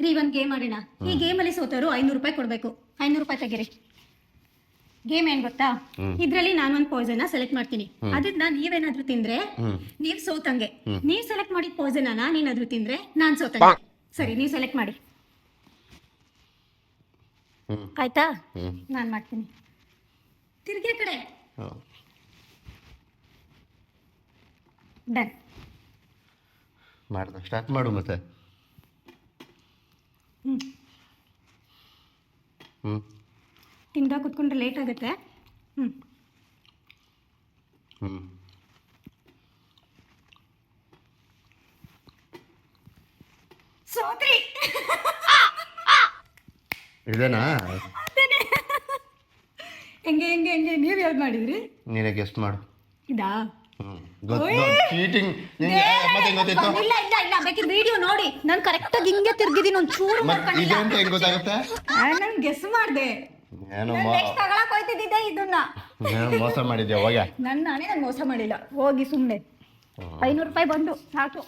ನೀವೊಂದು ಗೇಮ್ ಆಡೋಣ. ಈ ಗೇಮಲ್ಲಿ ಸೋತರು 500 ರೂಪಾಯಿ ಕೊಡಬೇಕು. 500 ರೂಪಾಯಿ ತೆಗೀರಿ. ಗೇಮ್ ಏನ್ ಗೊತ್ತಾ, ಇದ್ರಲ್ಲಿ ನಾನೊಂದು ಪಾಯ್ಸನ್ ಸೆಲೆಕ್ಟ್ ಮಾಡ್ತೀನಿ. ಅದನ್ನ ನೀವೇನಾದ್ರೂ ತಿಂದ್ರೆ ನೀವ್ ಸೋತಂಗೆ. ನೀವ್ ಸೆಲೆಕ್ಟ್ ಮಾಡಿದ ಪಾಯ್ಸನ್ ನೀನಾದ್ರೂ ತಿಂದ್ರೆ ನಾನ್ ಸೋತಂಗೆ. ಸರಿ, ನೀವ್ ಸೆಲೆಕ್ಟ್ ಮಾಡಿ. ಆಯ್ತಾ? ನಾನ್ ಮಾಡ್ತೀನಿ. ತಿರ್ಗಿ ಕಡೆ. ಡನ್. ಮಾಡ್ದ ಸ್ಟಾರ್ಟ್ ಮಾಡು ಮತ್ತೆ. ತಿಂದ ಕುತ್ಕೊಂಡ್ರೆ ಲೇಟ್ ಆಗುತ್ತೆ. ಸೋತ್ರಿ. ಇದೇನಾ? ಹೆಂಗೆ ಹೆಂಗೆ ಹೆಂಗೆ ನೀವ್ ಯಾವ್ದು ಮಾಡಿದ್ರಿ? ನೀನೇ ಗೆಸ್ಟ್ ಮಾಡು. ಇದಾ? ಚೀಟಿಂಗ್. ಇಲ್ಲ ಇಲ್ಲ ಇಲ್ಲ, ಬೇಕಿದ್ರೆ ವಿಡಿಯೋ ನೋಡಿ. ನಾನು ಕರೆಕ್ಟಾಗಿ ಹಿಂಗೆ ತಿರ್ಗಿದೀನಿ, ಒಂದು ಚೂರು ಹೆಂಗ್ ಗೊತ್ತಾಗುತ್ತೆ? ನಾನು ಗೆಸ್ ಮಾಡ್ದೆ. ಏನೋ ತಗೊಳಕ್ ಹೋಯ್ತಿದ್ದೆ ಇದನ್ನ. ಮೋಸ ಮಾಡಿದ್ಯಾ? ಹೋಗ. ನಾನು ಮೋಸ ಮಾಡಿಲ್ಲ. ಹೋಗಿ ಸುಮ್ಮನೆ 500 ರೂಪಾಯಿ ಬಂದು ಸಾಕು.